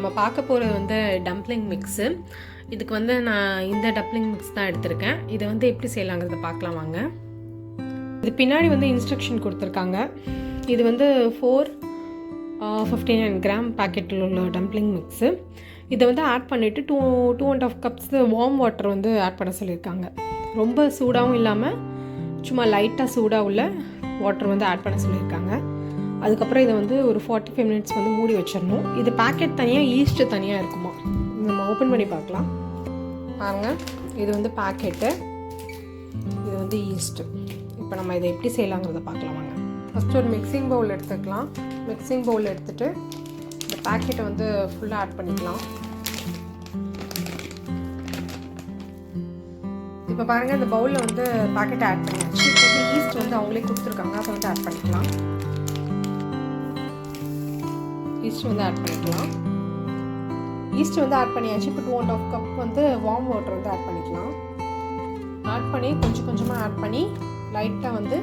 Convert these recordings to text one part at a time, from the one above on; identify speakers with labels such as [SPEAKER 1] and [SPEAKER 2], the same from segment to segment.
[SPEAKER 1] நம்ம பார்க்க போகிறது வந்து டம்ப்ளிங் மிக்ஸு. இதுக்கு வந்து நான் இந்த டம்ப்ளிங் மிக்ஸ் தான் எடுத்திருக்கேன். இதை வந்து எப்படி செய்யலாங்கிறத பார்க்கலாம் வாங்க. இது பின்னாடி வந்து இன்ஸ்ட்ரக்ஷன் கொடுத்துருக்காங்க. இது வந்து 459 கிராம் பேக்கெட்டில் உள்ள டம்ப்ளிங் மிக்ஸு. இதை வந்து ஆட் பண்ணிவிட்டு 2.5 கப்ஸ் வார்ம் வாட்டர் வந்து ஆட் பண்ண சொல்லியிருக்காங்க. ரொம்ப சூடாகவும் இல்லாமல் சும்மா லைட்டாக சூடாக உள்ள வாட்டர் வந்து ஆட் பண்ண சொல்லியிருக்காங்க. அதுக்கப்புறம் இதை வந்து ஒரு 45 மினிட்ஸ் வந்து மூடி வச்சிடணும். இது பேக்கெட் தனியாக, ஈஸ்ட்டு தனியாக இருக்குமா. நம்ம ஓப்பன் பண்ணி பார்க்கலாம் பாருங்கள். இது வந்து பேக்கெட்டு, இது வந்து ஈஸ்ட்டு. இப்போ நம்ம இதை எப்படி செய்யலாங்கிறத பார்க்கலாம் வாங்க. ஃபஸ்ட்டு ஒரு மிக்சிங் பவுல் எடுத்துக்கலாம். மிக்சிங் பவுல் எடுத்துகிட்டு இந்த பேக்கெட்டை வந்து ஃபுல்லாக ஆட் பண்ணிக்கலாம். இப்போ பாருங்கள், இந்த பவுலில் வந்து பேக்கெட்டை ஆட் பண்ணியாச்சு. இப்போ வந்து ஈஸ்ட் வந்து அவங்களே கொடுத்துருக்காங்க, அதை வந்து ஆட் பண்ணிக்கலாம். ஈஸ்ட் வந்து ஆட் பண்ணிக்கலாம். ஈஸ்ட் வந்து ஆட் பண்ணியாச்சு. இப்போ 2.5 கப் வந்து வார்ம் வாட்டர் வந்து ஆட் பண்ணிக்கலாம். ஆட் பண்ணி கொஞ்சம் கொஞ்சமாக ஆட் பண்ணி லைட்டாக வந்து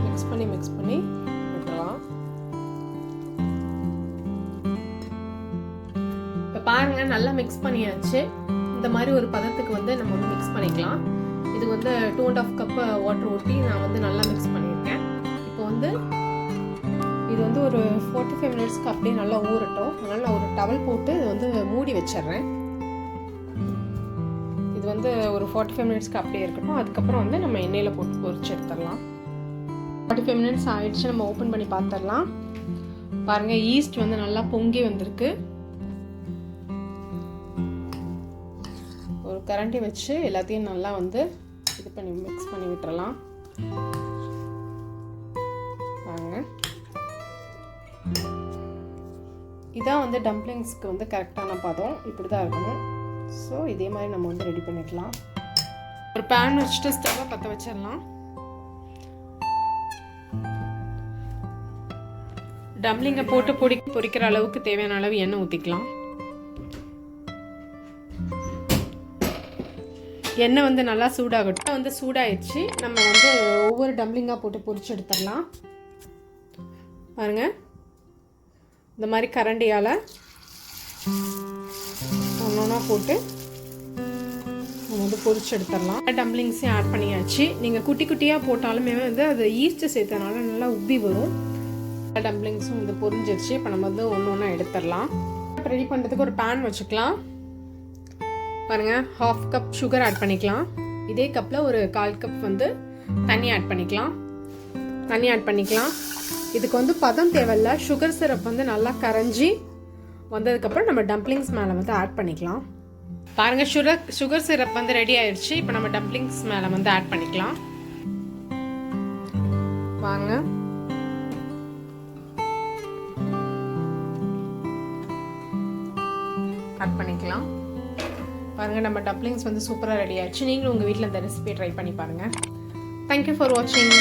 [SPEAKER 1] மிக்ஸ் பண்ணி விட்டுறலாம். இப்போ பாருங்கள், நல்லா மிக்ஸ் பண்ணியாச்சு. இந்த மாதிரி ஒரு பதத்துக்கு வந்து நம்ம வந்து மிக்ஸ் பண்ணிக்கலாம். இது வந்து 2.5 கப் வாட்டர் ஊற்றி நான் வந்து நல்லா மிக்ஸ் பண்ணியிருக்கேன். இப்போ வந்து இது வந்து ஒரு 45 மினிட்ஸ்க்கு அப்படியே நல்லா ஊறட்டும். அதனால் நான் ஒரு டவல் போட்டு இது வந்து மூடி வச்சிட்றேன். இது வந்து ஒரு 45 மினிட்ஸ்க்கு அப்படியே இருக்கட்டும். அதுக்கப்புறம் வந்து நம்ம எண்ணெயில் போட்டு பொரிச்சு எடுத்துடலாம். 45 மினிட்ஸ் ஆயிடுச்சு. நம்ம ஓப்பன் பண்ணி பார்த்துடலாம். பாருங்கள், ஈஸ்ட் வந்து நல்லா பொங்கி வந்திருக்கு. ஒரு கரண்டி வச்சு எல்லாத்தையும் நல்லா வந்து இது பண்ணி மிக்ஸ் பண்ணி விட்டுறலாம். பாருங்க, இதான் வந்து டம்ப்ளிங்ஸ்க்கு வந்து கரெக்டான பதம். இப்படி தான் இருக்கணும். ஸோ இதே மாதிரி நம்ம வந்து ரெடி பண்ணிக்கலாம். ஒரு பேன் வச்சுட்டு ஸ்டவ்வை பற்ற வச்சிடலாம். டம்ப்ளிங்கை போட்டு பொரிக்கிற அளவுக்கு தேவையான அளவு எண்ணெய் ஊற்றிக்கலாம். எண்ணெய் வந்து நல்லா சூடாகட்டும். வந்து சூடாயிடுச்சு. நம்ம வந்து ஒவ்வொரு டம்ப்ளிங்காக போட்டு பொரிச்சு எடுத்துடலாம். பாருங்கள், இந்த மாதிரி கரண்டியால் ஒன்றா போட்டு நம்ம வந்து பொரிச்சு எடுத்துடலாம். டம்ப்ளிங்ஸையும் ஆட் பண்ணியாச்சு. நீங்கள் குட்டி குட்டியாக போட்டாலுமே வந்து அது ஈஸ்ட்டு சேர்த்தனால நல்லா உப்பி வரும். டம்ப்ளிங்ஸும் வந்து பொரிஞ்சிருச்சு. இப்போ நம்ம வந்து ஒன்று எடுத்துடலாம். ரெடி பண்ணுறதுக்கு ஒரு பேன் வச்சுக்கலாம். பாருங்கள், 1/2 கப் சுகர் ஆட் பண்ணிக்கலாம். இதே கப்பில் ஒரு 1/4 கப் வந்து தண்ணி ஆட் பண்ணிக்கலாம். இதுக்கு வந்து பதம் தேவையில்ல. சுகர் சிரப் வந்து நல்லா கரைஞ்சி வந்ததுக்கப்புறம் நம்ம டம்ப்ளிங்ஸ் மேலே வந்து ஆட் பண்ணிக்கலாம். பாருங்கள், சுகர் சிரப் வந்து ரெடி ஆயிடுச்சு. இப்போ நம்ம டம்ப்ளிங்ஸ் மேலே வந்து ஆட் பண்ணிக்கலாம். வாங்க, ஆட் பண்ணிக்கலாம். பாருங்கள், நம்ம டம்ப்ளிங்ஸ் வந்து சூப்பராக ரெடி ஆயிடுச்சு. நீங்களும் உங்கள் வீட்டில் இந்த ரெசிபியை ட்ரை பண்ணி பாருங்கள். தேங்க்யூ ஃபார் வாட்சிங்.